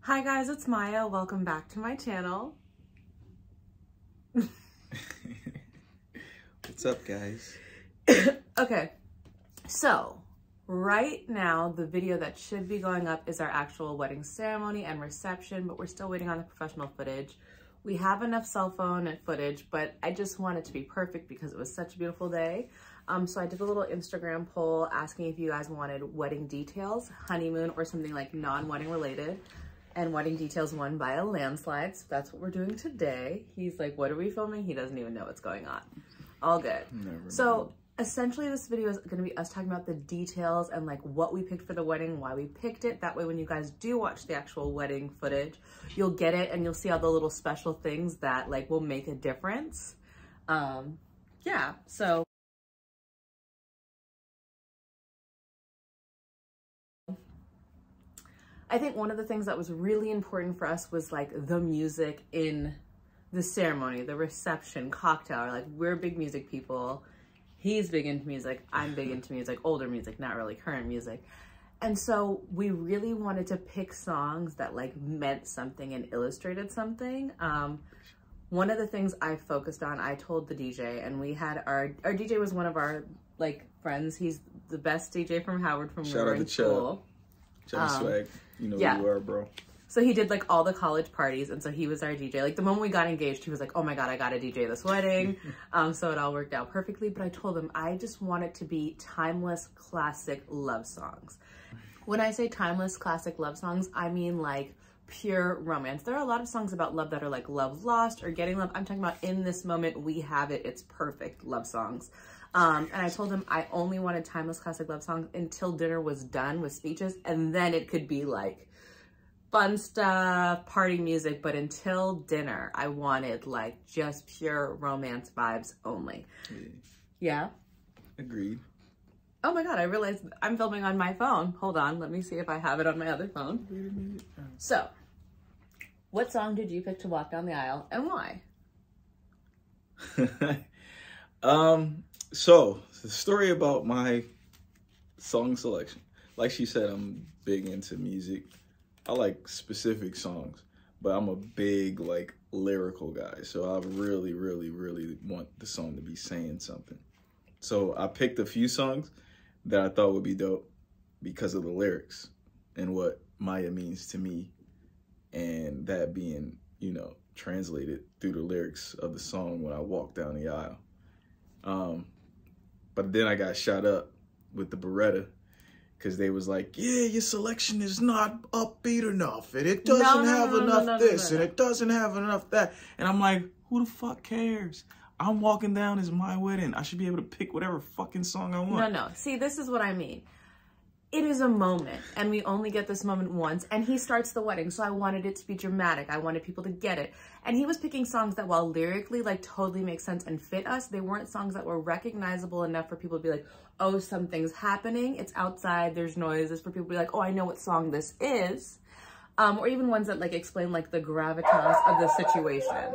Hi guys, it's Maya. Welcome back to my channel. What's up, guys? Okay, so right now the video that should be going up is our actual wedding ceremony and reception, but we're still waiting on the professional footage. We have enough cell phone footage, but I just want it to be perfect because it was such a beautiful day. So I did a little Instagram poll asking if you guys wanted wedding details, honeymoon, or something like non-wedding related. And wedding details won by a landslide, so that's what we're doing today. He's like, what are we filming? He doesn't even know what's going on. All good. So essentially this video is gonna be us talking about the details and like what we picked for the wedding, why we picked it. That way when you guys do watch the actual wedding footage, you'll get it and you'll see all the little special things that like will make a difference. Yeah, so. I think one of the things that was really important for us was like the music in the ceremony, the reception, cocktail. Like, we're big music people. He's big into music. I'm big into music, older music, not really current music. And so we really wanted to pick songs that like meant something and illustrated something. One of the things I focused on, I told the DJ, and we had our DJ was one of our like friends. He's the best DJ from Howard from when we were in school. Shout out Swag. You know yeah. who you are, bro. So he did like all the college parties, and so he was our DJ. Like the moment we got engaged, he was like, oh my God, I gotta DJ this wedding. So it all worked out perfectly. But I told him I just want it to be timeless, classic love songs. When I say timeless, classic love songs, I mean like pure romance. There are a lot of songs about love that are like love lost or getting love. I'm talking about in this moment, we have it. It's perfect love songs. And I told him I only wanted timeless classic love songs until dinner was done with speeches, and then it could be like fun stuff, party music, but until dinner, I wanted like just pure romance vibes only. Yeah? Agreed. Oh my God, I realized I'm filming on my phone. Hold on, let me see if I have it on my other phone. So, what song did you pick to walk down the aisle and why? So the story about my song selection. Like she said, I'm big into music. I like specific songs, but I'm a big like lyrical guy. So I really, really, really want the song to be saying something. So I picked a few songs that I thought would be dope because of the lyrics and what Maya means to me, and that being, you know, translated through the lyrics of the song when I walk down the aisle. But then I got shot up with the Beretta because they was like, yeah, your selection is not upbeat enough, and it doesn't have enough this, and it doesn't have enough that. And I'm like, who the fuck cares? I'm walking down, it's my wedding. I should be able to pick whatever fucking song I want. No. See, this is what I mean. It is a moment, and we only get this moment once, and he starts the wedding, so I wanted it to be dramatic. I wanted people to get it. And he was picking songs that, while lyrically, like, totally make sense and fit us, they weren't songs that were recognizable enough for people to be like, oh, something's happening, it's outside, there's noises, for people to be like, oh, I know what song this is. Or even ones that, like, explain, like, the gravitas of the situation.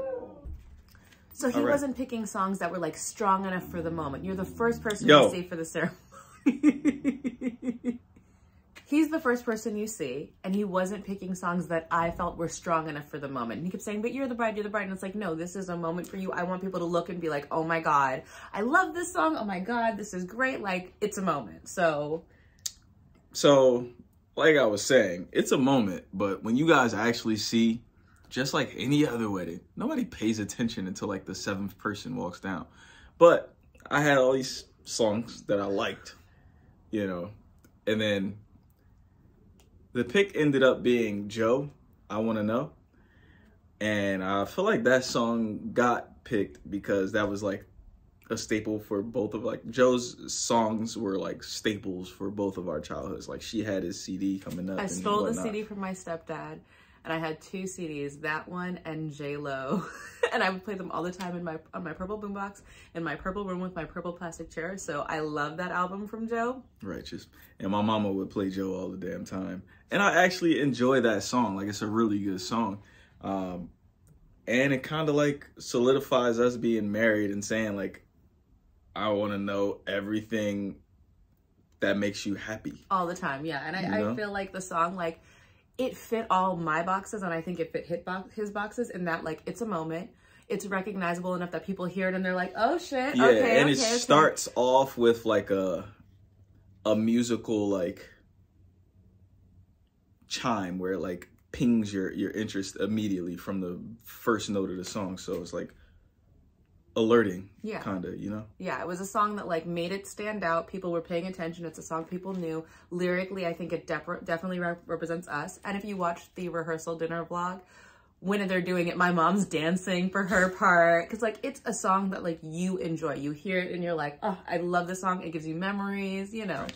So he wasn't picking songs that were, like, strong enough for the moment. You're the first person to see for the ceremony. He's the first person you see, and he wasn't picking songs that I felt were strong enough for the moment. And he kept saying, but you're the bride, and it's like, no, this is a moment for you. I want people to look and be like, oh my God, I love this song. Oh my God, this is great. Like, it's a moment. So like I was saying, it's a moment, but when you guys actually see, just like any other wedding, nobody pays attention until like the 7th person walks down. But I had all these songs that I liked, you know, and then the pick ended up being Joe, I Want to Know. And I feel like that song got picked because that was like a staple for both of, like, Joe's songs were like staples for both of our childhoods. Like, she had his CD coming up. I stole the CD from my stepdad, and I had 2 CDs, that one and J-Lo. And I would play them all the time on my purple boombox in my purple room with my purple plastic chair. So I love that album from Joe. Righteous. And my mama would play Joe all the damn time. And I actually enjoy that song. Like, it's a really good song. And it kind of like solidifies us being married and saying like, I want to know everything that makes you happy. All the time, yeah. And I feel like the song, like, it fit all my boxes, and I think it fit his boxes in that, like, it's a moment. It's recognizable enough that people hear it and they're like, oh shit, yeah, okay, and okay, it starts off with like a musical like chime where it like pings your interest immediately from the first note of the song. So it's like alerting, yeah, kind of, you know? Yeah, it was a song that like made it stand out. People were paying attention. It's a song people knew. Lyrically, I think it definitely represents us. And if you watch the rehearsal dinner vlog, when they're doing it, my mom's dancing for her part. Because like, it's a song that like you enjoy. You hear it and you're like, oh, I love this song. It gives you memories, you know?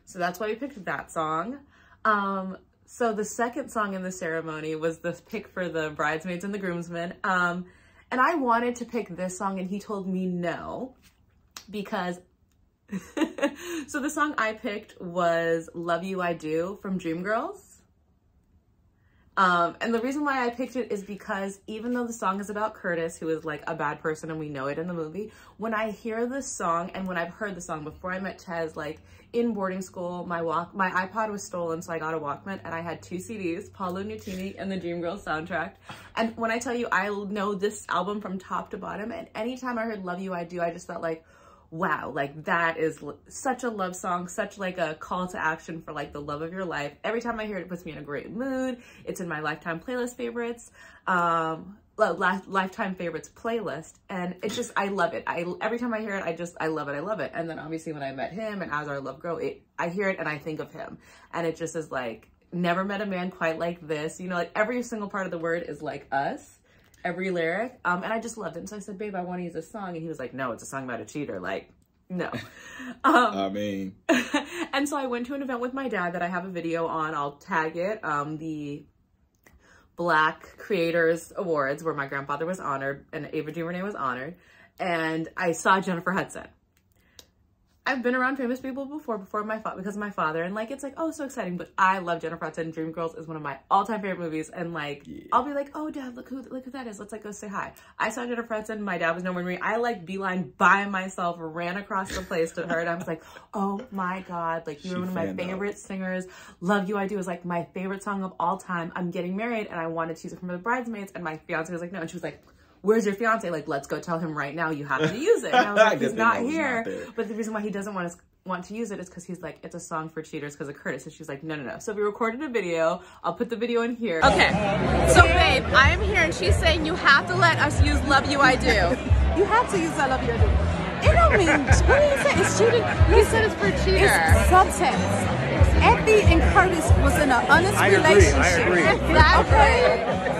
So that's why we picked that song. So the second song in the ceremony was the pick for the bridesmaids and the groomsmen. And I wanted to pick this song and he told me no, because, so the song I picked was Love You I Do from Dreamgirls. And the reason why I picked it is because even though the song is about Curtis, who is like a bad person and we know it in the movie, when I hear this song and when I've heard the song before I met Tez, like in boarding school, my iPod was stolen, so I got a Walkman and I had 2 CDs, Paulo Nutini and the Dreamgirls soundtrack. And when I tell you, I know this album from top to bottom, and anytime I heard Love You I Do, I just felt like, wow, like that is such a love song, such like a call to action for like the love of your life. Every time I hear it, it puts me in a great mood. It's in my Lifetime playlist favorites, Lifetime favorites playlist. And it's just, I love it. Every time I hear it, I love it. I love it. And then obviously when I met him and as our love grow, I hear it and I think of him. And it just is like, never met a man quite like this. You know, like every single part of the word is like us. Every lyric, and I just loved it. And so I said, babe, I want to use this song. And he was like, no, it's a song about a cheater. Like, no. I mean. And so I went to an event with my dad that I have a video on. I'll tag it. The Black Creators Awards, where my grandfather was honored and Ava DuVernay was honored. And I saw Jennifer Hudson. I've been around famous people before because of my father, and like it's like, oh, so exciting. But I love Jennifer Hudson. Dreamgirls is one of my all-time favorite movies, and like I'll be like, oh dad, look who that is. Let's like go say hi. I saw Jennifer Hudson. My dad was nowhere near me. I like beeline by myself, ran across the place to her, and I was like, oh my god, like you were one of my favorite singers. Love You I Do is like my favorite song of all time. I'm getting married, and I wanted to use it from the bridesmaids, and my fiance was like, no, and she was like, where's your fiance? Like, let's go tell him right now you have to use it. And I was like, he's not here. But the reason why he doesn't want to use it is because he's like, it's a song for cheaters because of Curtis. And she's like, no, no, no. So we recorded a video. I'll put the video in here. Okay. So babe, I am here and she's saying you have to let us use Love You I Do. You have to use I Love You I Do. It don't mean, what do you say? It's cheating. He said it's for cheaters. It's subtext. Effie and Curtis was in an honest relationship. I agree. Exactly.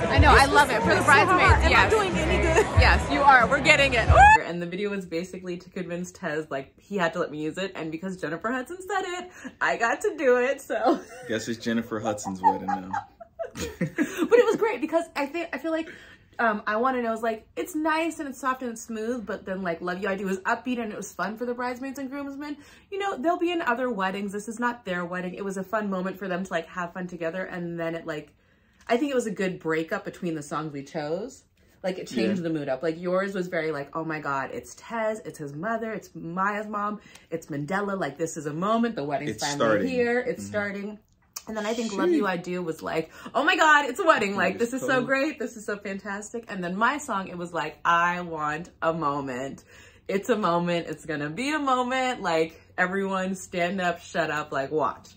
I know, I love it. For the bridesmaids, Am yes. I doing any good? Yes, you are. We're getting it. And the video was basically to convince Tez, like, he had to let me use it. And because Jennifer Hudson said it, I got to do it, so. Guess it's Jennifer Hudson's wedding now. But it was great because I feel like, I want to know, is like, it's nice and it's soft and it's smooth, but then like Love You I Do was upbeat and it was fun for the bridesmaids and groomsmen. You know, they'll be in other weddings. This is not their wedding. It was a fun moment for them to like have fun together. And then it like, I think it was a good breakup between the songs we chose. Like it changed the mood up. Like yours was very like, oh my God, it's Tez, it's his mother, it's Maya's mom, it's Mandela. Like this is a moment, the wedding's finally here, it's starting. And then I think Love You I Do was like, oh my God, it's a wedding. Like this is so great, this is so fantastic. And then my song, it was like, I want a moment. It's a moment, it's gonna be a moment. Like everyone stand up, shut up, like watch.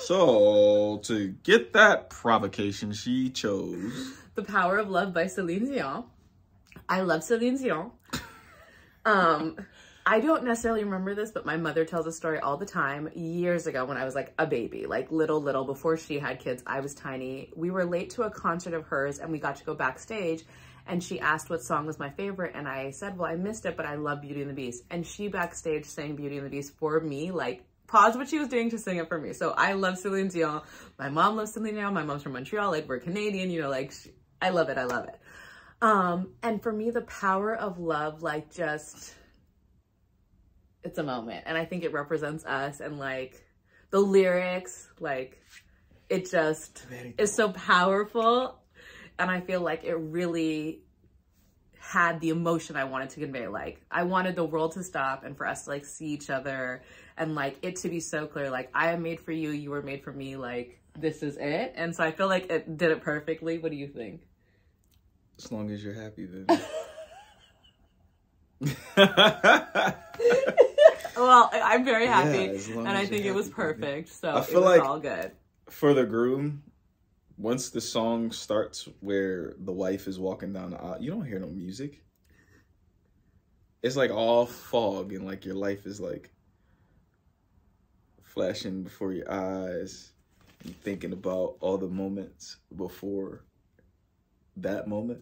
So, to get that provocation, she chose The Power of Love by Celine Dion. I love Celine Dion. I don't necessarily remember this, but my mother tells a story all the time. Years ago when I was like a baby, like little, before she had kids, I was tiny. We were late to a concert of hers and we got to go backstage. And she asked what song was my favorite. And I said, well, I missed it, but I love Beauty and the Beast. And she backstage sang Beauty and the Beast for me, like paused what she was doing to sing it for me. So I love Celine Dion. My mom loves Celine Dion. My mom's from Montreal. Like we're Canadian, you know, like I love it. I love it. And for me, The Power of Love, like just, it's a moment. And I think it represents us and like the lyrics, like it just is so powerful. And I feel like it really had the emotion I wanted to convey. Like, I wanted the world to stop and for us to like see each other and like it to be so clear, like, I am made for you, you were made for me, like, this is it. And so I feel like it did it perfectly. What do you think? As long as you're happy, then. Well, I'm very happy, yeah, and I think it was perfect. So I feel it was like all good. For the groom, once the song starts where the wife is walking down the aisle, you don't hear no music. It's like all fog, and like your life is like flashing before your eyes. You thinking about all the moments before that moment.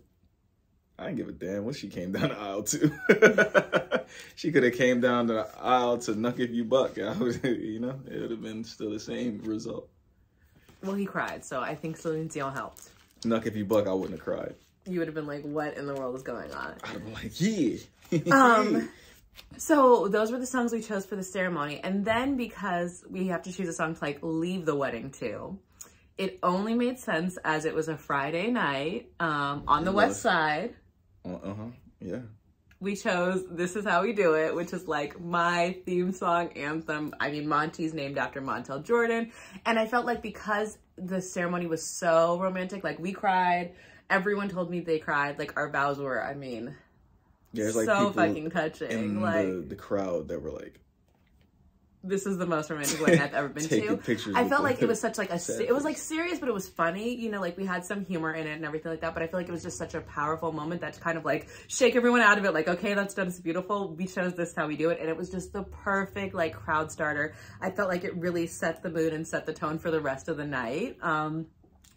I didn't give a damn what she came down the aisle to. She could have came down the aisle to Nuck If You Buck. I would, you know, it would have been still the same result. Well, he cried, so I think Celine Dion helped. Nuck If You Buck, I wouldn't have cried. You would have been like, what in the world is going on? I'd have been like, yeah. So those were the songs we chose for the ceremony. And then because we have to choose a song to like leave the wedding to, it only made sense as it was a Friday night on the West Side. Yeah. We chose This Is How We Do It, which is like my theme song anthem. I mean, Monty's named after Montel Jordan. And I felt like because the ceremony was so romantic, like we cried, everyone told me they cried, like our vows were, I mean, yeah, it's like so fucking touching. In like the crowd that were like, this is the most romantic wedding I've ever been to. I felt like it was such like it was like serious, but it was funny. You know, like we had some humor in it and everything like that. But I feel like it was just such a powerful moment that to kind of like shake everyone out of it. Like, okay, that's done. It's beautiful. We chose This How We Do It. And it was just the perfect like crowd starter. I felt like it really set the mood and set the tone for the rest of the night.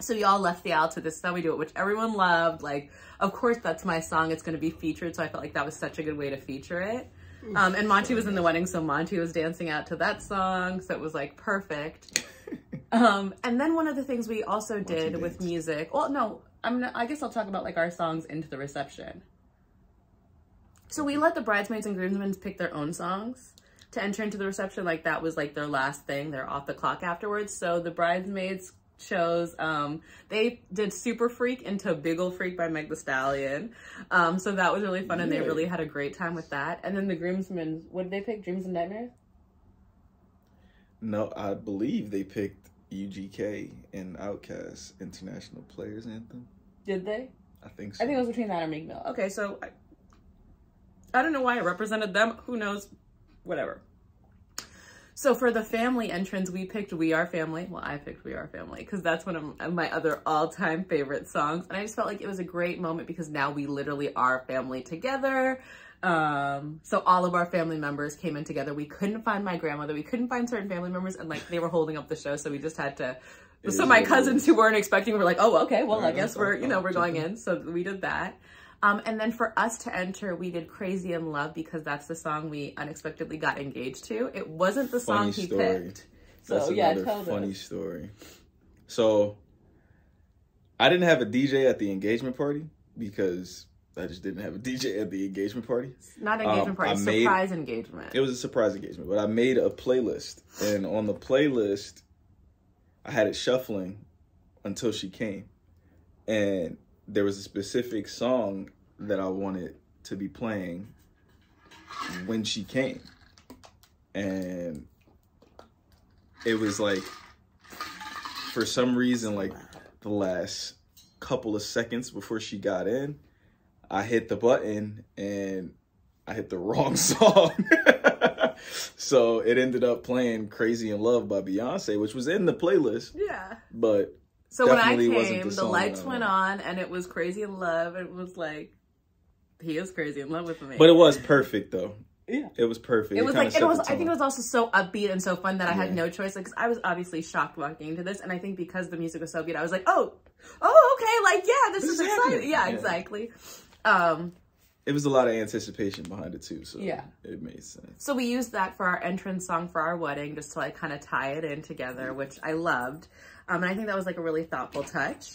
So we all left the aisle to This Is How We Do It, which everyone loved. Like, of course, that's my song. It's going to be featured. So I felt like that was such a good way to feature it. And Monty was in the wedding, so Monty was dancing out to that song, so it was like perfect. And then one of the things we also did with music, well, no, I guess I'll talk about like our songs into the reception. So we let the bridesmaids and groomsmen pick their own songs to enter into the reception. Like that was like their last thing. They're off the clock afterwards. So the bridesmaids chose, they did Super Freak into Big Ol' Freak by Meg Thee Stallion. So that was really fun and they really had a great time with that. And then the groomsmen, what did they pick? Dreams and Nightmares? No, I believe they picked UGK and Outkast International Players Anthem. Did they? I think so. I think it was between that or Meek Mill. Okay, so I don't know why I represented them. Who knows? Whatever. So for the family entrance, we picked We Are Family. Well, I picked We Are Family because that's one of my other all-time favorite songs. And I just felt like it was a great moment because now we literally are family together. So all of our family members came in together. We couldn't find my grandmother. We couldn't find certain family members and like they were holding up the show. So we just had to, so my cousins who weren't expecting were like, oh, okay, well, I guess we're, you know, we're going in. So we did that. And then for us to enter, we did Crazy in Love because that's the song we unexpectedly got engaged to. It wasn't the song he picked. So that's yeah, another funny story. So I didn't have a DJ at the engagement party because I just didn't have a DJ at the engagement party. Not engagement party, surprise engagement. It was a surprise engagement, but I made a playlist. And on the playlist, I had it shuffling until she came. And there was a specific song that I wanted to be playing when she came. And it was like, for some reason, like the last couple of seconds before she got in, I hit the button and I hit the wrong song. So it ended up playing Crazy in Love by Beyonce, which was in the playlist. Yeah. But so when I came, the lights went on and it was Crazy in Love. It was like, he is crazy in love with me. But it was perfect though. Yeah. It was perfect. It was like, I think it was also so upbeat and so fun that I had no choice. Like, 'cause I was obviously shocked walking into this. And I think because the music was so good, I was like, oh, okay. Like, yeah, this is exciting. Yeah, exactly. It was a lot of anticipation behind it too. So yeah, it made sense. So we used that for our entrance song for our wedding, just to like kind of tie it in together, which I loved. And I think that was like a really thoughtful touch.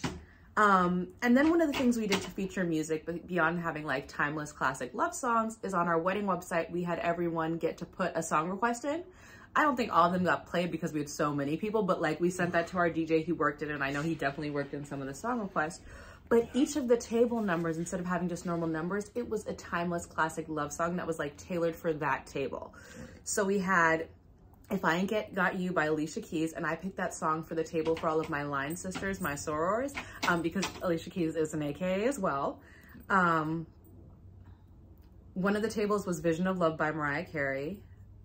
And then one of the things we did to feature music, but beyond having like timeless classic love songs, is on our wedding website, we had everyone get to put a song request in. I don't think all of them got played because we had so many people, but like we sent that to our DJ. He worked it, and I know he definitely worked in some of the song requests. But each of the table numbers, instead of having just normal numbers, it was a timeless classic love song that was like tailored for that table. So we had If I Ain't Got You by Alicia Keys, and I picked that song for the table for all of my line sisters, my sorors, because Alicia Keys is an AKA as well. One of the tables was Vision of Love by Mariah Carey.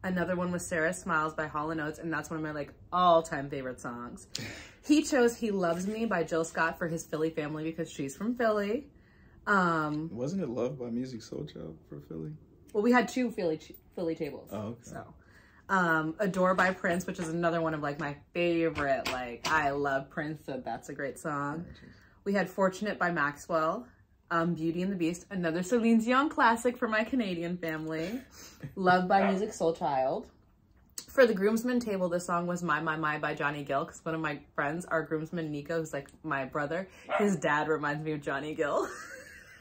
Another one was Sarah Smiles by Hall & Oates, and that's one of my like all-time favorite songs. He chose He Loves Me by Jill Scott for his Philly family because she's from Philly. Wasn't it Love by Music Soul Child for Philly? Well, we had two Philly tables. Oh, okay. So, Adore by Prince, which is another one of like my favorite, like I love Prince, so that's a great song. We had Fortunate by Maxwell. Beauty and the Beast, another Celine Dion classic for my Canadian family. Love by Music Soul Child. For the groomsmen table, the song was My by Johnny Gill, because one of my friends, our groomsman Nico, who's like my brother, his dad reminds me of Johnny Gill. And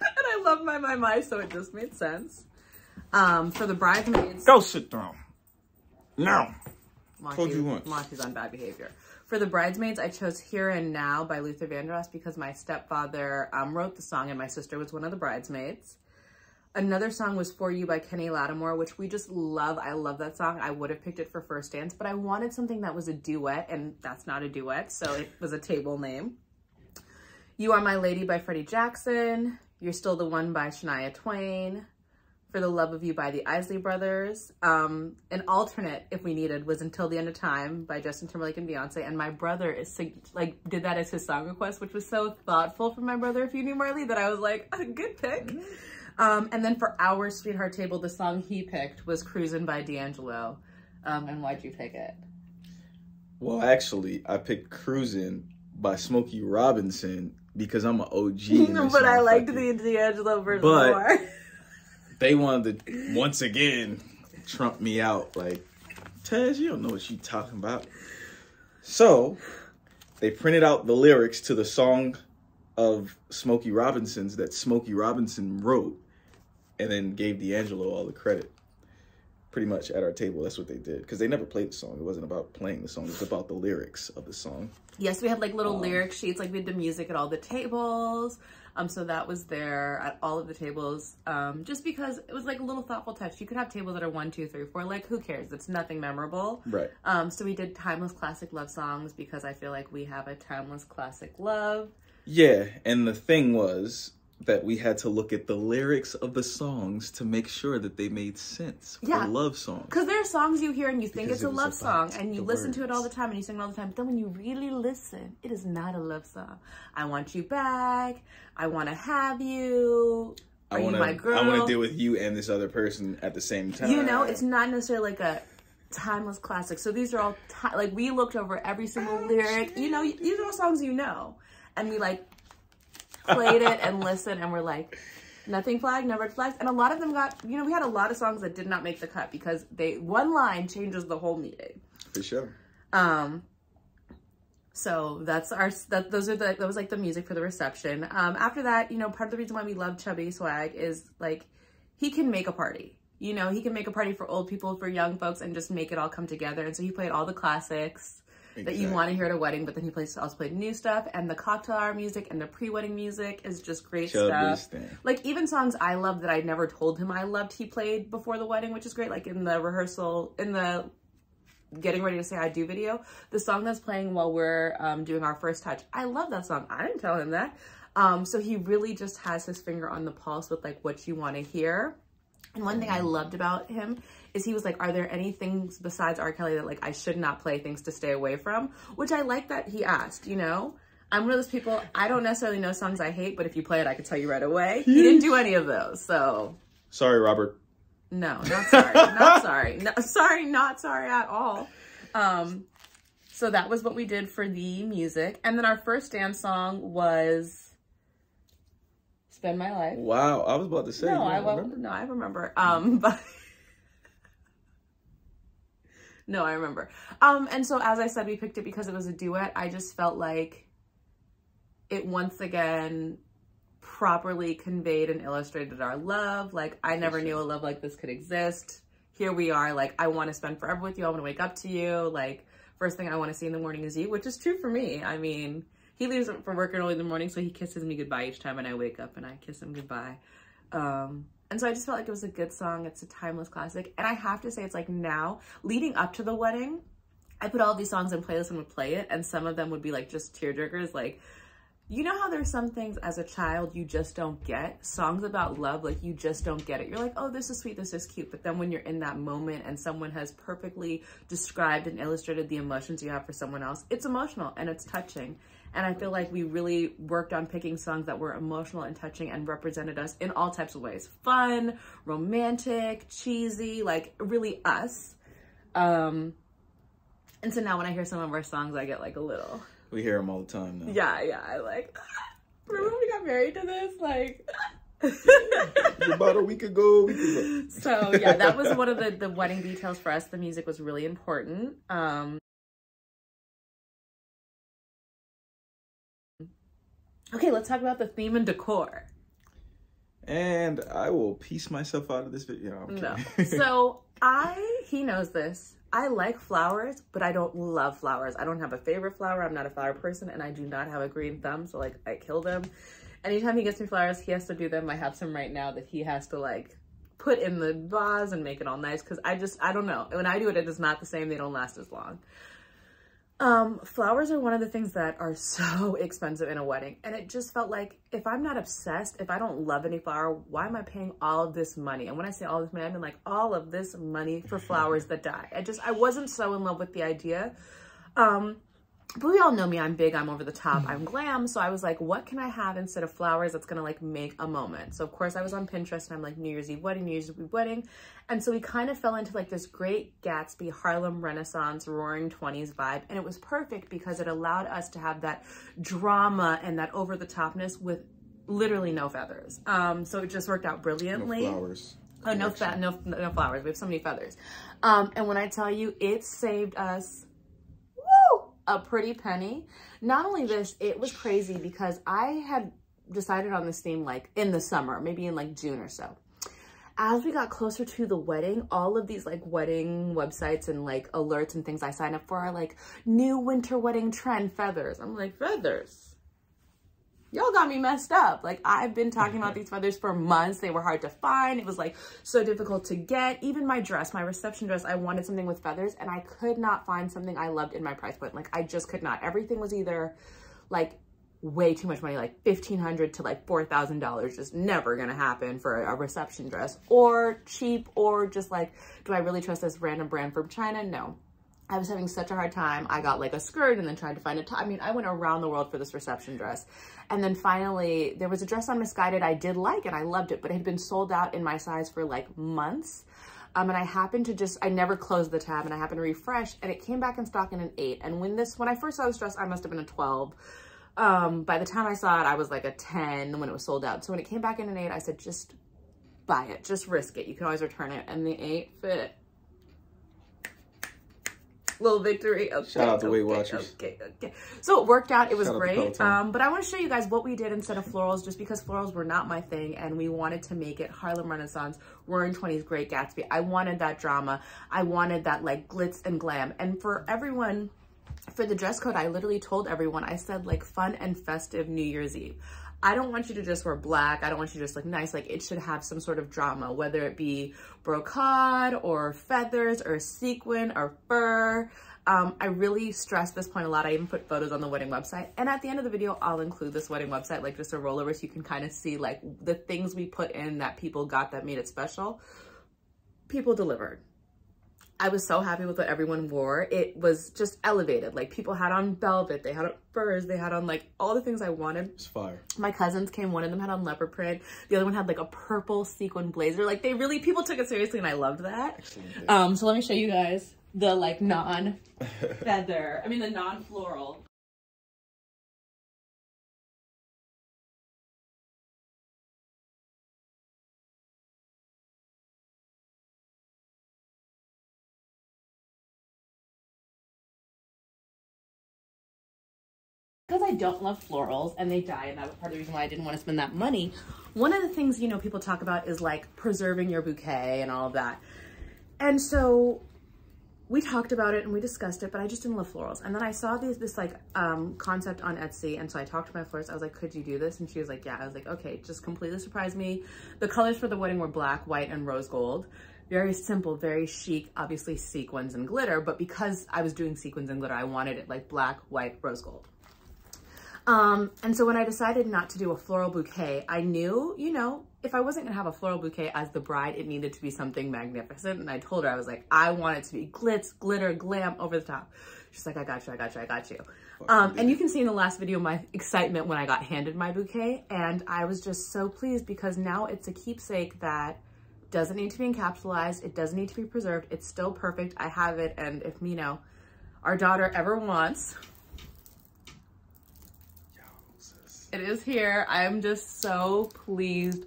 I love My, so it just made sense. For the bridesmaids... Go sit down. No. Told you once. Monty's on bad behavior. For the bridesmaids, I chose Here and Now by Luther Vandross because my stepfather wrote the song and my sister was one of the bridesmaids. Another song was For You by Kenny Lattimore, which we just love. I love that song. I would have picked it for first dance, but I wanted something that was a duet, and that's not a duet, so it was a table name. You Are My Lady by Freddie Jackson. You're Still the One by Shania Twain. For the Love of You by the Isley Brothers. An alternate, if we needed, was Until the End of Time by Justin Timberlake and Beyonce. And my brother did that as his song request, which was so thoughtful for my brother, if you knew Marley, that I was like, a good pick. And then for our sweetheart table, the song he picked was Cruisin' by D'Angelo. And why'd you pick it? Well, actually, I picked Cruisin' by Smokey Robinson because I'm an OG. But I liked the D'Angelo version more. They wanted to, once again, trump me out. Like, Taz, you don't know what you talking about. So, they printed out the lyrics to the song of Smokey Robinson's that Smokey Robinson wrote and then gave D'Angelo all the credit. Pretty much at our table, that's what they did. Because they never played the song. It wasn't about playing the song. It was about the lyrics of the song. Yes, we had like little lyric sheets. Like we had the music at all the tables. So that was there at all of the tables, just because it was like a little thoughtful touch. You could have tables that are 1, 2, 3, 4. Like, who cares? It's nothing memorable. Right. So we did timeless classic love songs because I feel like we have a timeless classic love. Yeah, and the thing was that we had to look at the lyrics of the songs to make sure that they made sense for love songs. Because there are songs you hear and you think it's a love song and you listen to it all the time and you sing it all the time. But then when you really listen, it is not a love song. I Want You Back. I Want to Have You. Are You My Girl? I want to deal with you and this other person at the same time. You know, it's not necessarily like a timeless classic. So these are all, like we looked over every single lyric. You know, these are all songs you know. And we like played it and listened and we're like, nothing flagged, no red flags. And a lot of them got, you know, we had a lot of songs that did not make the cut because one line changes the whole meeting. For sure. So that was like the music for the reception. After that, you know, part of the reason why we love Chubby Swag is like, he can make a party. You know, he can make a party for old people, for young folks, and just make it all come together. And so he played all the classics that you want to hear at a wedding, but then he also played new stuff, and the cocktail hour music and the pre-wedding music is just great stuff. Like even songs I love that I never told him I loved, he played before the wedding, which is great. Like in the rehearsal, in the Getting Ready to Say I Do video, the song that's playing while we're doing our first touch, I love that song. I didn't tell him that. So he really just has his finger on the pulse with like what you want to hear. And one thing I loved about him is he was like, are there any things besides R. Kelly that like I should not play, things to stay away from? Which I like that he asked, you know? I'm one of those people, I don't necessarily know songs I hate, but if you play it, I can tell you right away. He didn't do any of those, so. Sorry, Robert. No, not sorry. Not sorry. No, sorry, not sorry at all. So that was what we did for the music. And then our first dance song was Spend My Life. Wow, I was about to say. No, I remember. But no, I remember. And so as I said, we picked it because it was a duet. I just felt like it once again properly conveyed and illustrated our love. Like I never knew a love like this could exist. Here we are. Like I want to spend forever with you. I want to wake up to you. Like first thing I want to see in the morning is you, which is true for me. I mean, He leaves for work early in the morning, so he kisses me goodbye each time when I wake up, and I kiss him goodbye. And so I just felt like it was a good song. It's a timeless classic. And I have to say, it's like now, leading up to the wedding, I put all these songs in playlists and would play it, and some of them would be like just tearjerkers. Like, you know how there's some things as a child you just don't get? Songs about love, like you just don't get it. You're like, oh, this is sweet, this is cute. But then when you're in that moment and someone has perfectly described and illustrated the emotions you have for someone else, it's emotional and it's touching. And I feel like we really worked on picking songs that were emotional and touching and represented us in all types of ways. Fun, romantic, cheesy, like really us. And so now when I hear some of our songs, I get like a little... We hear them all the time now. Yeah, I like, remember when we got married to this? Like... About a week ago. So yeah, that was one of the wedding details for us. The music was really important. Okay, let's talk about the theme and decor. And I will piece myself out of this video. No. So he knows this. I like flowers, but I don't love flowers. I don't have a favorite flower. I'm not a flower person, and I do not have a green thumb. So like I kill them. Anytime he gets me flowers, he has to do them. I have some right now that he has to like put in the vase and make it all nice. Cause I don't know. When I do it, it is not the same. They don't last as long. Flowers are one of the things that are so expensive in a wedding. And it just felt like if I'm not obsessed, if I don't love any flower, why am I paying all of this money? And when I say all this money, I mean like all of this money for flowers that die. I wasn't so in love with the idea. But we all know me, I'm over the top, I'm glam. So I was like, what can I have instead of flowers that's gonna like make a moment? So of course I was on Pinterest and I'm like New Year's Eve wedding, New Year's Eve wedding. And so we kind of fell into like this great Gatsby, Harlem Renaissance, roaring 20s vibe. And it was perfect because it allowed us to have that drama and that over the topness with literally no feathers. So it just worked out brilliantly. No flowers. Oh, no flowers, we have so many feathers. And when I tell you, it saved us a pretty penny. Not only this, it was crazy because I had decided on this theme like in the summer, maybe in like June or so. As we got closer to the wedding, all of these like wedding websites and like alerts and things I signed up for are like new winter wedding trend feathers. I'm like, feathers? Y'all got me messed up. Like I've been talking about these feathers for months. They were hard to find. It was like so difficult to get. Even my dress, my reception dress, I wanted something with feathers and I could not find something I loved in my price point. Like I just could not. Everything was either like way too much money, like $1,500 to like $4,000, just never gonna happen for a reception dress, or cheap, or just like, do I really trust this random brand from China? No. I was having such a hard time. I got like a skirt and then tried to find a top. I mean, I went around the world for this reception dress. And then finally, there was a dress on Misguided I did like and I loved it, but it had been sold out in my size for like months. And I happened to I never closed the tab and I happened to refresh and it came back in stock in an 8. And when I first saw this dress, I must have been a 12. By the time I saw it, I was like a 10 when it was sold out. So when it came back in an 8, I said, just buy it, just risk it. You can always return it. And the 8 fit. Little victory. Okay, shout out to Weight Watchers. Okay. So it worked out. It was great. But I want to show you guys what we did instead of florals, just because florals were not my thing, and we wanted to make it Harlem Renaissance, roaring 20s, great Gatsby. I wanted that drama. I wanted that like glitz and glam. And for everyone, for the dress code, I literally told everyone, I said like fun and festive New Year's Eve. I don't want you to just wear black. I don't want you to just look nice. Like it should have some sort of drama, whether it be brocade or feathers or sequin or fur. I really stress this point a lot. I even put photos on the wedding website. And at the end of the video, I'll include this wedding website, like just a rollover so you can kind of see like the things we put in that people got that made it special. People delivered. I was so happy with what everyone wore. It was just elevated. Like people had on velvet, they had on furs, they had on like all the things I wanted. It's fire. My cousins came, one of them had on leopard print. The other one had like a purple sequin blazer. Like people took it seriously and I loved that. Excellent. So let me show you guys the like non-feather, the non-floral. Because I don't love florals and they die, and that was part of the reason why I didn't want to spend that money. One of the things, people talk about is like preserving your bouquet and all of that. And so we talked about it and we discussed it, but I just didn't love florals. And then I saw this like concept on Etsy. And so I talked to my florist. I was like, could you do this? And she was like, yeah. I was like, okay, just completely surprised me. The colors for the wedding were black, white, and rose gold. Very simple, very chic, obviously sequins and glitter. But because I was doing sequins and glitter, I wanted it like black, white, rose gold. And so when I decided not to do a floral bouquet, I knew, you know, if I wasn't gonna have a floral bouquet as the bride, it needed to be something magnificent. And I told her, I was like, I want it to be glitz, glitter, glam, over the top. She's like, I got you, I got you, I got you. And you can see in the last video my excitement when I got handed my bouquet. And I was just so pleased because now it's a keepsake that doesn't need to be encapsulated. It doesn't need to be preserved. It's still perfect. I have it. And if, you know, our daughter ever wants, it is here. I'm just so pleased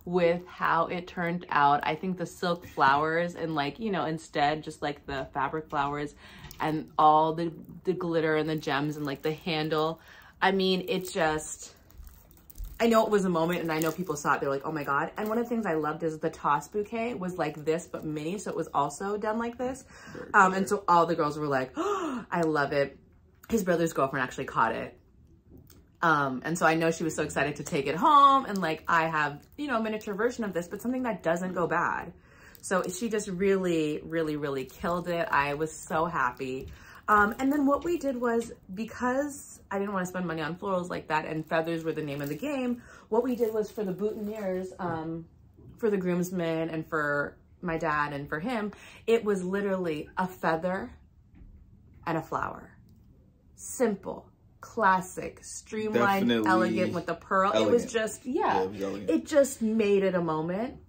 with how it turned out. I think the silk flowers and like, you know, instead just like the fabric flowers and all the glitter and the gems and like the handle. I mean, it just, I know it was a moment and I know people saw it. They're like, oh my God. And one of the things I loved is the toss bouquet was like this, but mini. So it was also done like this. And so all the girls were like, oh, I love it. His brother's girlfriend actually caught it. And so I know she was so excited to take it home and like, I have, you know, a miniature version of this, but something that doesn't go bad. So she just really, really, really killed it. I was so happy. And then what we did was, because I didn't want to spend money on florals like that and feathers were the name of the game, what we did was for the boutonnieres, for the groomsmen and for my dad and for him, it was literally a feather and a flower. Simple. Classic, streamlined, definitely elegant with the pearl. Elegant. It was just, yeah, it just made it a moment.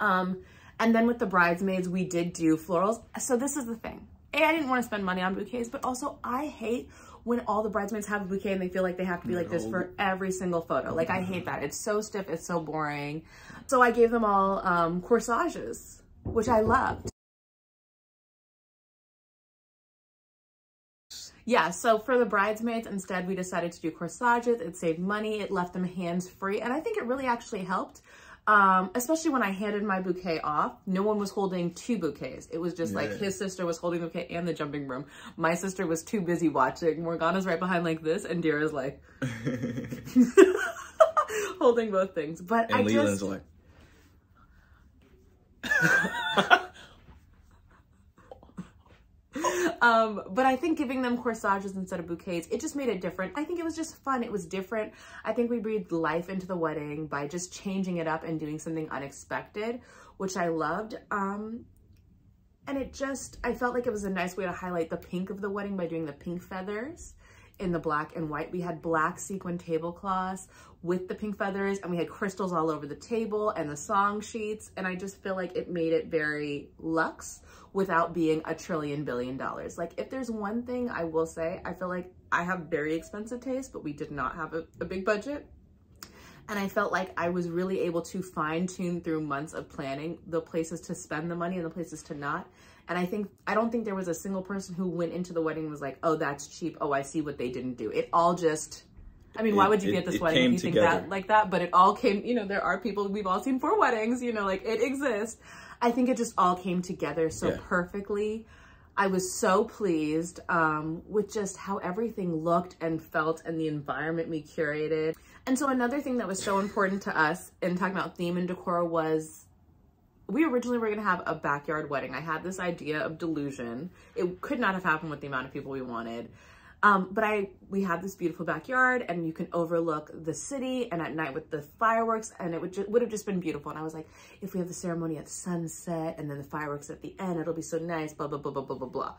And then with the bridesmaids, we did do florals. So this is the thing. I didn't want to spend money on bouquets, but also I hate when all the bridesmaids have a bouquet and they feel like they have to be like this for every single photo. Like I hate that. It's so stiff. It's so boring. So I gave them all corsages, which I loved. Yeah, so for the bridesmaids, instead, we decided to do corsages. It saved money. It left them hands-free. And I think it really actually helped, especially when I handed my bouquet off. No one was holding two bouquets. It was just like his sister was holding the bouquet and the jumping broom. My sister was too busy watching. Morgana's right behind like this, and Dira's like holding both things. But and Leland's like... But I think giving them corsages instead of bouquets, it just made it different. I think it was just fun. It was different. I think we breathed life into the wedding by just changing it up and doing something unexpected, which I loved. And it just, I felt like it was a nice way to highlight the pink of the wedding by doing the pink feathers in the black and white. We had black sequin tablecloths with the pink feathers, and we had crystals all over the table and the song sheets. And I just feel like it made it very luxe without being $1 trillion billion. Like if there's one thing I will say, I feel like I have very expensive taste, but we did not have a big budget. And I felt like I was really able to fine tune through months of planning the places to spend the money and the places to not. And I don't think there was a single person who went into the wedding and was like, oh, that's cheap. Oh, I see what they didn't do. It all just, I mean, why would you be at this wedding if you think that like that? But it all came, you know, there are people, we've all seen 4 weddings, you know, like it exists. I think it just all came together so perfectly. I was so pleased with just how everything looked and felt and the environment we curated. And so another thing that was so important to us in talking about theme and decor was we originally were going to have a backyard wedding. I had this idea of delusion. It could not have happened with the amount of people we wanted. But we had this beautiful backyard and you can overlook the city and at night with the fireworks, and it would have just been beautiful. And I was like, if we have the ceremony at sunset and then the fireworks at the end, it'll be so nice, blah, blah, blah, blah, blah, blah, blah.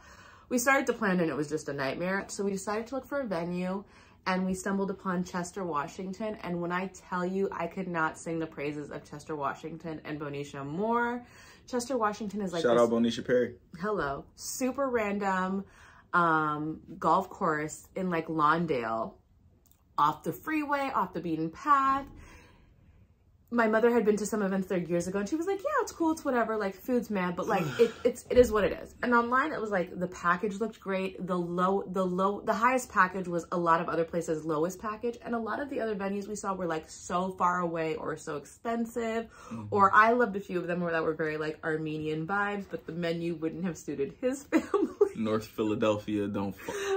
We started to plan and it was just a nightmare. So we decided to look for a venue and we stumbled upon Chester, Washington. And when I tell you, I could not sing the praises of Chester, Washington and Boneshia more. Chester, Washington is like— Shout out Boneshia Perri. Hello. Super random golf course in like Lawndale, off the freeway, off the beaten path. my mother had been to some events there years ago and she was like, yeah, it's cool, it's whatever, like food's mad, but like it is what it is. And online it was like the package looked great. The highest package was a lot of other places' lowest package, and a lot of the other venues we saw were like so far away or so expensive. Or I loved a few of them that were very like Armenian vibes, but the menu wouldn't have suited his family. North Philadelphia,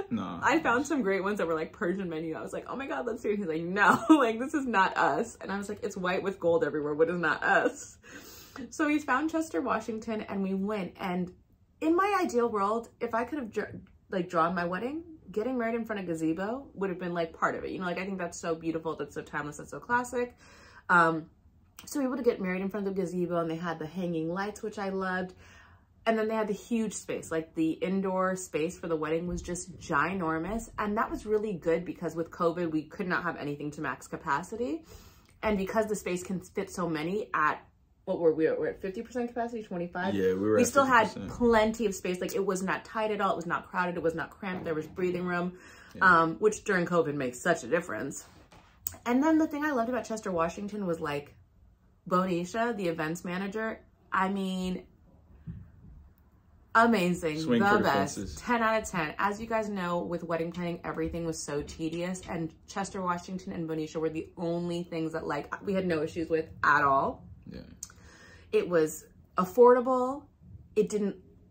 nah. I found some great ones that were like Persian menu. I was like, oh my God, let's do it. He's like, no, like this is not us. And I was like, it's white with gold everywhere. What is not us? So we found Chester, Washington, and we went. And in my ideal world, if I could have like drawn my wedding, getting married in front of gazebo would have been like part of it. You know, like I think that's so beautiful. That's so timeless. That's so classic. So we were able to get married in front of the gazebo, and they had the hanging lights, which I loved. And then they had the huge space, like the indoor space for the wedding was just ginormous. And that was really good because with COVID, we could not have anything to max capacity. And because the space can fit so many at, what were we at? We're at 50% capacity, 25? Yeah, we still had plenty of space. Like it was not tight at all. It was not crowded. It was not cramped. There was breathing room, which during COVID makes such a difference. And then the thing I loved about Chester, Washington was like Boneshia, the events manager. I mean, amazing, Swing the the best, fences. 10 out of 10. As you guys know, with wedding planning, everything was so tedious, and Chester, Washington and Boneshia were the only things that like we had no issues with at all. Yeah. It was affordable.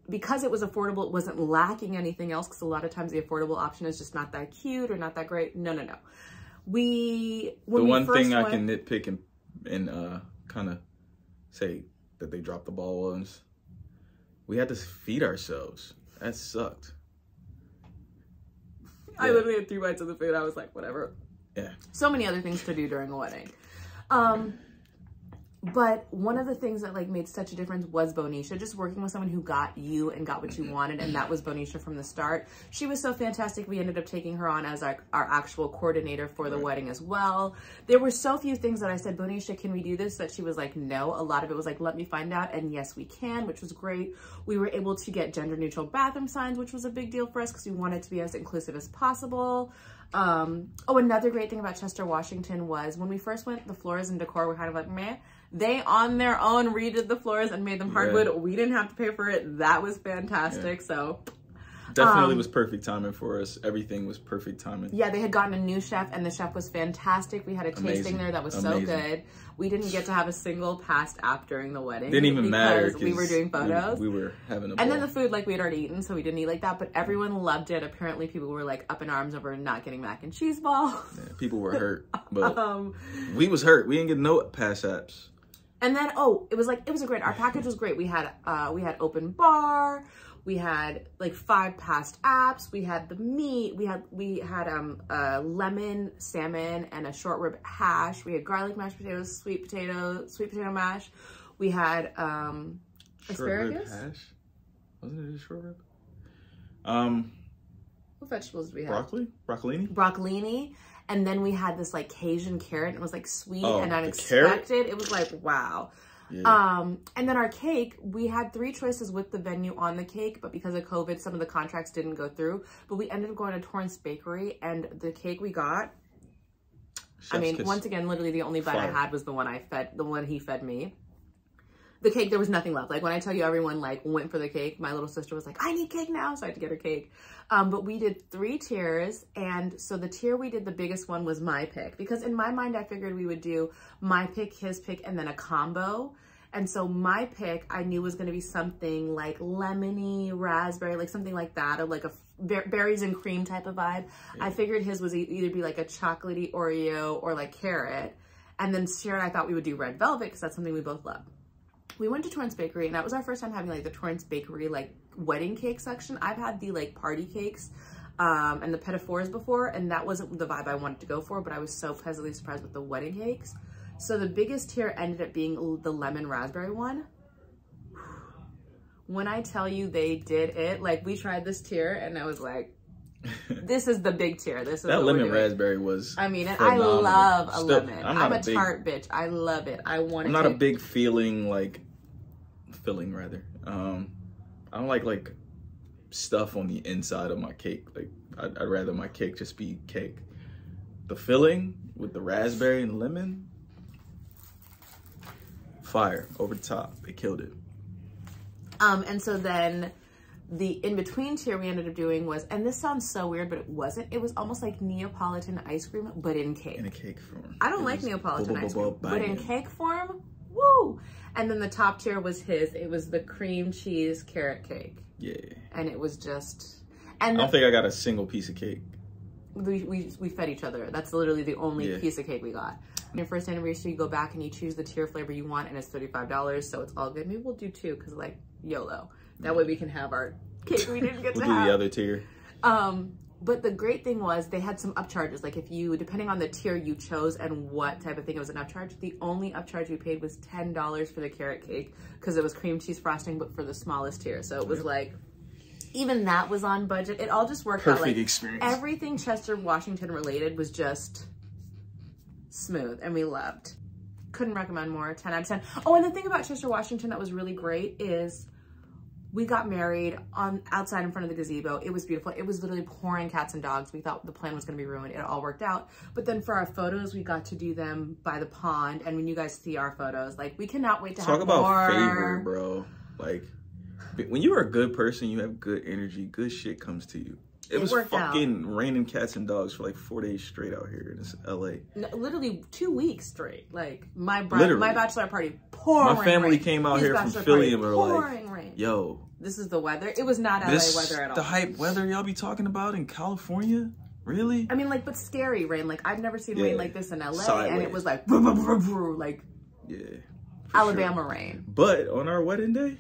Because it was affordable, it wasn't lacking anything else, because a lot of times the affordable option is just not that cute or not that great. No. The one thing I can nitpick and kind of say that they dropped the ball was we had to feed ourselves. That sucked. I literally had 3 bites of the food. I was like, whatever. Yeah. So many other things to do during a wedding. But one of the things that like made such a difference was Boneshia, just working with someone who got you and got what you wanted. And that was Boneshia from the start. She was so fantastic. We ended up taking her on as our actual coordinator for the wedding as well. There were so few things that I said, Boneshia, can we do this? That she was like, no. A lot of it was like, let me find out. And yes, we can, which was great. We were able to get gender neutral bathroom signs, which was a big deal for us because we wanted to be as inclusive as possible. Another great thing about Chester, Washington was when we first went, the floors and decor were kind of like, meh. They on their own redid the floors and made them hardwood. Yeah. We didn't have to pay for it. That was fantastic. Yeah. So definitely was perfect timing for us. Everything was perfect timing. Yeah, they had gotten a new chef and the chef was fantastic. We had a tasting there that was so good. We didn't get to have a single passed app during the wedding. Didn't even matter because we were doing photos. We were having a ball. And then the food, like we had already eaten, so we didn't eat like that. But everyone loved it. Apparently, people were like up in arms over not getting mac and cheese balls. Yeah, people were hurt, but we was hurt. We didn't get no pass apps. And then, it was a great, our package was great. We had open bar, we had like 5 passed apps, we had the meat, we had lemon, salmon, and a short rib hash. We had garlic mashed potatoes, sweet potato mash. We had asparagus. Short rib hash? Wasn't it a short rib? What vegetables did we have? Broccolini. And then we had this like Cajun carrot. It was like sweet and unexpected. Carrot? It was like, wow. Yeah. And then our cake, we had 3 choices with the venue on the cake, but because of COVID, some of the contracts didn't go through. But we ended up going to Torrance Bakery, and the cake we got, once again, literally the only bite I had was the one he fed me. The cake, there was nothing left. Like when I tell you everyone like went for the cake, my little sister was like, I need cake now. So I had to get her cake. But we did 3 tiers. And so the tier we did, the biggest one was my pick, because in my mind, I figured we would do my pick, his pick, and then a combo. And so my pick, I knew was going to be something like lemony, raspberry, like something like that, or like a berries and cream type of vibe. Yeah. I figured his was either be like a chocolatey Oreo or like carrot. And then Sharon, I thought we would do red velvet because that's something we both love. We went to Torrance Bakery, and that was our first time having like the Torrance Bakery like wedding cake section. I've had the like party cakes and the petit fours before, and that wasn't the vibe I wanted to go for, but I was so pleasantly surprised with the wedding cakes. So the biggest tier ended up being the lemon raspberry one. When I tell you they did it, like we tried this tier and I was like, this is the big tier. This is that lemon raspberry was. I mean, and I love a lemon. I'm a tart bitch. I love it. I'm not a big filling rather. I don't like stuff on the inside of my cake. Like I'd rather my cake just be cake. The filling with the raspberry and lemon, Fire, over the top. It killed it. And so then the in-between tier we ended up doing was, and this sounds so weird, but it wasn't. It was almost like Neapolitan ice cream, but in cake. In a cake form. I don't like Neapolitan ice cream, but in cake form, woo! And then the top tier was his. It was the cream cheese carrot cake. Yeah. And it was just... And I don't think I got a single piece of cake. We fed each other. That's literally the only piece of cake we got. On your first anniversary, you go back and you choose the tier flavor you want, and it's $35, so it's all good. Maybe we'll do 2, because like YOLO. That way we can have our cake we didn't get to have. We'll do the other tier. But the great thing was they had some upcharges. Like if you, depending on the tier you chose and what type of thing it was an upcharge, the only upcharge we paid was $10 for the carrot cake because it was cream cheese frosting, but for the smallest tier. So it was like, even that was on budget. It all just worked out. Perfect like, experience. Everything Chester, Washington related was just smooth and we loved. Couldn't recommend more, 10 out of 10. Oh, and the thing about Chester, Washington that was really great is we got married outside in front of the gazebo. It was beautiful. It was literally pouring cats and dogs. We thought the plan was going to be ruined. It all worked out. But then for our photos, we got to do them by the pond. And when you guys see our photos, like we cannot wait to have more. Talk about favor, bro. Like when you are a good person, you have good energy, good shit comes to you. It was fucking raining cats and dogs for like 4 days straight out here in this LA. No, literally 2 weeks straight. Like my bachelor party pouring My family rain. came out here from Philly and were like, rain. yo. This is the weather. It was not LA weather at all. The hype weather y'all be talking about in California? Really? I mean, like, but scary rain. Like, I've never seen rain like this in LA. Sideways. And it was like, like Alabama rain. But on our wedding day,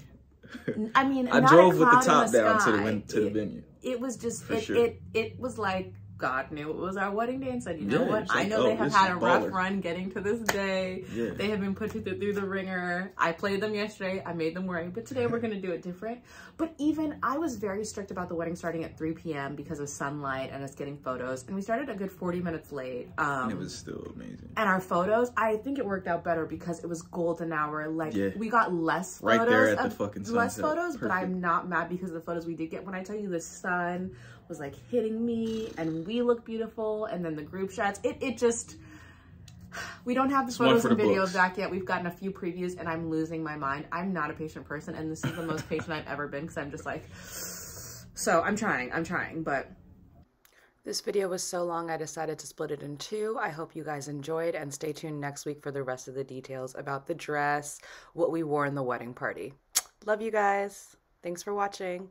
I mean, I drove with the top down to the venue. It was just, it was like, God knew it was our wedding day and said, you know what? Like, I know they have had a rough run getting to this day. Yeah. They have been put through the ringer. I played them yesterday. I made them worry, but today we're going to do it different. But even I was very strict about the wedding starting at 3 p.m. because of sunlight and us getting photos. And we started a good 40 minutes late. And it was still amazing. And our photos, I think it worked out better because it was golden hour. Like we got less photos. Right there at the fucking sunset. Less photos, but I'm not mad because of the photos we did get. When I tell you the sun was like hitting me and we look beautiful, and then the group shots, it just, we don't have the photos and videos back yet. We've gotten a few previews and I'm losing my mind. I'm not a patient person, and this is the most patient I've ever been because I'm just like, so I'm trying, but this video was so long I decided to split it in 2. I hope you guys enjoyed, and stay tuned next week for the rest of the details about the dress, what we wore in the wedding party. Love you guys. Thanks for watching.